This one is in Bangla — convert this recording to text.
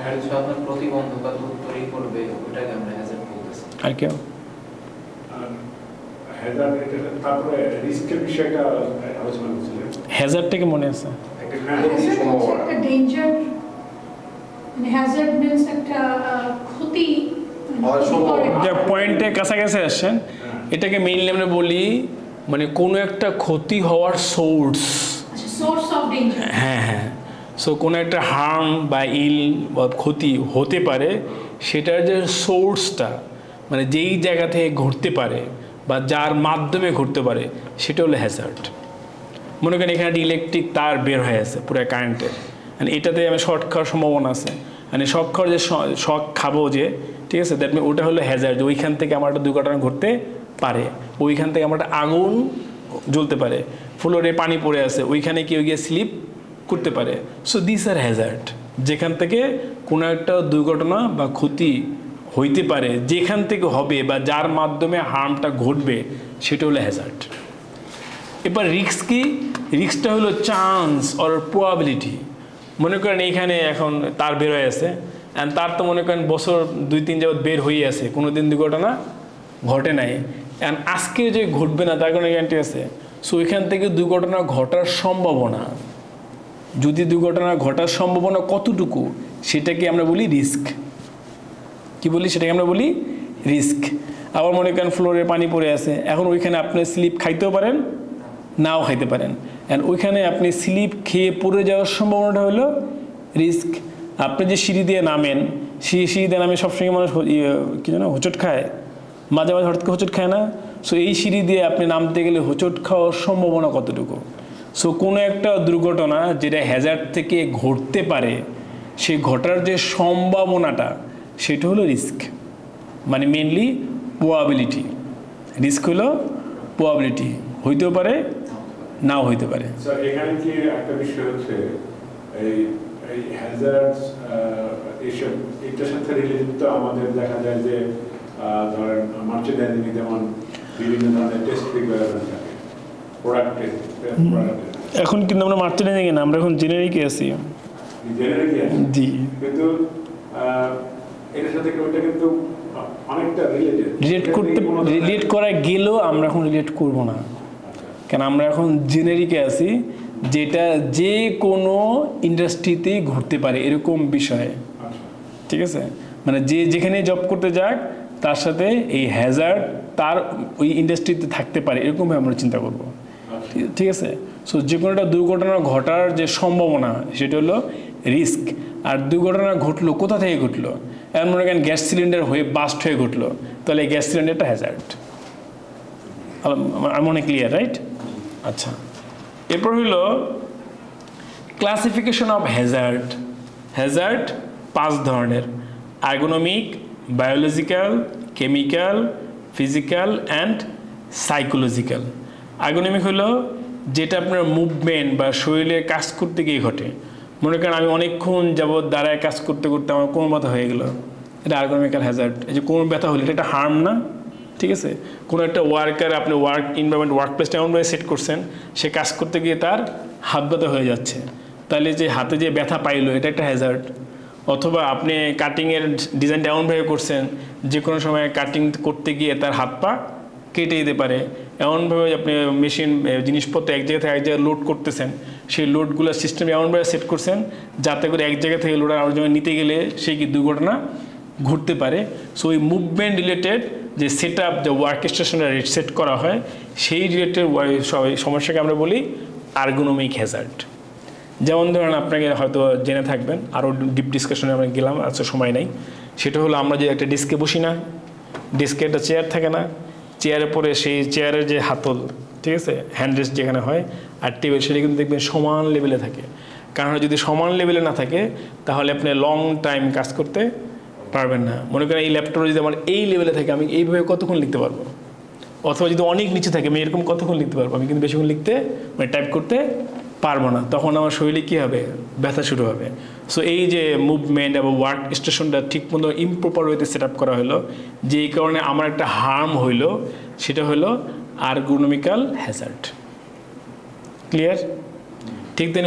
আপনার প্রতিবন্ধকতা তৈরি করবে, ওটাকে আমরা হ্যাজার্ড বলতেছি। আর কেউ হ্যাজার্ড, তারপরে রিস্কের বিষয়টা আলোচনা করছিলেন। হ্যাজার্ডটাকে মনে আছে? একটা ডেঞ্জার, মানে হ্যাজার্ড মিন্স একটা ক্ষতি, পয়েন্টে কাছাকাছি আসছেন। এটাকে মেইনলি আমরা বলি মানে কোনো একটা ক্ষতি হওয়ার সোর্স। Source of danger. হ্যাঁ হ্যাঁ, সো কোনো একটা হার্ম বা ইল বা ক্ষতি হতে পারে, সেটার যে সোর্সটা মানে যেই জায়গা থেকে ঘটতে পারে বা যার মাধ্যমে ঘটতে পারে, সেটা হলো হ্যাজার্ড। মনে করেন এখানে ইলেকট্রিক তার বের হয়ে আছে পুরো কারেন্টের, মানে এটাতে আমি শর্ট খাওয়ার সম্ভাবনা আছে, মানে শক খাওয়ার যে শক খাবো যে, ঠিক আছে, দ্যাট মিন ওটা হলো হ্যাজার্ড। ওইখান থেকে আমার একটা দুর্ঘটনা ঘটতে পারে, ওইখান থেকে আমার একটা আগুন জ্বলতে পারে, ফ্লোরে পানি পড়ে আছে, ওইখানে কেউ গিয়ে স্লিপ করতে পারে। সো দিস আর হ্যাজার্ড, যেখান থেকে কোনো একটা দুর্ঘটনা বা ক্ষতি হইতে পারে, যেখান থেকে হবে বা যার মাধ্যমে হার্মটা ঘটবে, সেটা হলো হ্যাজার্ড। এবার রিস্ক কি? রিস্কটা হলো চান্স অর প্রবাবিলিটি। মনে করেন এইখানে এখন তার বের হয়ে আছে, অ্যান্ড তার তো মনে করেন বছর 2-3 যাবৎ বের হয়ে আছে, কোনো দিন দুর্ঘটনা ঘটে নাই, অ্যান্ড আজকে যে ঘটবে না তার কোনো গ্যারান্টি আছে? সো ওইখান থেকে দুর্ঘটনা ঘটার সম্ভাবনা, যদি দুর্ঘটনা ঘটার সম্ভাবনা কতটুকু, সেটাকে আমরা বলি রিস্ক। কি বলি? সেটাকে আমরা বলি রিস্ক। আবার মনে করেন ফ্লোরে পানি পড়ে আছে, এখন ওইখানে আপনি স্লিপ খাইতেও পারেন, নাও খাইতে পারেন, অ্যান্ড ওইখানে আপনি স্লিপ খেয়ে পড়ে যাওয়ার সম্ভাবনাটা হলো রিস্ক। আপনি যে সিঁড়ি দিয়ে নামেন, সেই সিঁড়ি দিয়ে নামে সবসময় মানুষ কি যেন হোঁচট খায়, মাঝে মাঝে হঠাৎ করে হোঁচট খায় না? সো এই সিঁড়ি দিয়ে আপনি নামতে গেলে হোঁচট খাওয়ার সম্ভাবনা কতটুকু? সো কোনো একটা দুর্ঘটনা যেটা হ্যাজার্ড থেকে ঘটতে পারে, সেই ঘটার যে সম্ভাবনাটা, সেটা হলো রিস্ক, মানে মেনলি প্রবাবিলিটি। রিস্ক হলো প্রবাবিলিটি, হইতেও পারে নাও হইতে পারে। স্যার এখানে কি একটা বিষয় হচ্ছে এই এই হ্যাজার্ডস এইসব এটার সাথে রিলেটেড তো আমাদের দেখা যায় যে ধরেন মার্চেন্ডাইজিং যেমন বিভিন্ন ধরনের টেস্ট রিকোয়ারমেন্ট থাকে, প্রোডাক্ট টেস্ট। এখন কিন্তু আমরা মার্চেন্ডাইজিং না, আমরা এখন জেনারিকে আছি। জেনারেলি জি, কিন্তু এটার সাথে ওইটা কিন্তু অনেকটা রিলেট করা গেলেও আমরা এখন রিলেট করব না, কেন আমরা এখন জেনারিকে আছি, যেটা যে কোনো ইন্ডাস্ট্রিতেই ঘটতে পারে এরকম বিষয়ে। ঠিক আছে, মানে যে যেখানে জব করতে যাক তার সাথে এই হ্যাজার্ড তার ওই ইন্ডাস্ট্রিতে থাকতে পারে, এরকমভাবে আমরা চিন্তা করব। ঠিক আছে, সো যে কোনো একটা দুর্ঘটনা ঘটার যে সম্ভাবনা, সেটা হলো রিস্ক। আর দুর্ঘটনা ঘটলো কোথা থেকে ঘটলো? এমন মনে করেন গ্যাস সিলিন্ডার হয়ে বাস্ট হয়ে ঘটলো, তাহলে এই গ্যাস সিলিন্ডারটা হ্যাজার্ড। আমার মনে ক্লিয়ার, রাইট? আচ্ছা, এরপর হইল ক্লাসিফিকেশন অফ হ্যাজার্ড। হ্যাজার্ড 5 ধরনের: ergonomic, biological, chemical, physical and psychological. Ergonomic হলো যেটা আপনার মুভমেন্ট বা শরীরে কাজ করতে গিয়ে ঘটে। মনে করেন আমি অনেকক্ষণ যাবৎ দাঁড়ায় কাজ করতে করতে আমার কোমর ব্যথা হয়ে গেল, এটা আর্গোনমিক্যাল হ্যাজার্ড। এই যে কোমর ব্যথা হলে এটা একটা হার্ম না? ঠিক আছে, কোনো একটা ওয়ার্কার আপনি ওয়ার্ক এনভায়রনমেন্ট ওয়ার্ক প্লেসটা এমনভাবে সেট করছেন, সে কাজ করতে গিয়ে তার হাত ব্যথা হয়ে যাচ্ছে, তাহলে যে হাতে যে ব্যথা পাইলো, এটা একটা হ্যাজার্ড। অথবা আপনি কাটিংয়ের ডিজাইনটা এমনভাবে করছেন, যে কোনো সময় কাটিং করতে গিয়ে তার হাত পা কেটে দিতে পারে। এমনভাবে আপনি মেশিন জিনিসপত্র এক জায়গা থেকে এক জায়গায় লোড করতেছেন, সেই লোডগুলো সিস্টেম এমনভাবে সেট করছেন যাতে করে এক জায়গা থেকে লোড আর জায়গায় নিতে গেলে সেই কি দুর্ঘটনা ঘটতে পারে। সো ওই মুভমেন্ট রিলেটেড যে সেট আপ, যে ওয়ার্ক স্টেশনে সেট করা হয়, সেই রিলেটেড সমস্যাকে আমরা বলি আর্গোনমিক হ্যাজার্ড। যেমন ধরেন আপনাকে হয়তো জেনে থাকবেন, আরও ডিপ ডিসকাশনে আমরা গেলাম, আজকে সময় নেই। সেটা হলো আমরা যে একটা ডেস্কে বসি না, ডেস্কে একটা চেয়ার থাকে না, চেয়ারের পরে সেই চেয়ারের যে হাতল, ঠিক আছে, হ্যান্ড রেস্ট যেখানে হয়, আর টেবিল, সেটা কিন্তু দেখবেন সমান লেভেলে থাকে। কারণ যদি সমান লেভেলে না থাকে, তাহলে আপনি লং টাইম কাজ করতে পারবেন না। মনে করেন এই ল্যাপটপে যদি আমার এই লেভেলে থাকে, আমি এইভাবে কতক্ষণ লিখতে পারবো? অথবা যদি অনেক নিচে থাকে, আমি এরকম কতক্ষণ লিখতে পারবো? আমি কিন্তু বেশিক্ষণ লিখতে মানে টাইপ করতে পারবো না, তখন আমার শরীরে কী হবে? ব্যথা শুরু হবে। সো এই যে মুভমেন্ট এবং ওয়ার্ক স্টেশনটা ঠিক মতো ইমপ্রপার ওয়েতে সেট আপ করা হলো, যেই কারণে আমার একটা হার্ম হইলো, সেটা হলো আর্গোনমিক্যাল হ্যাজার্ড। ক্লিয়ার? ঠিক তেমনি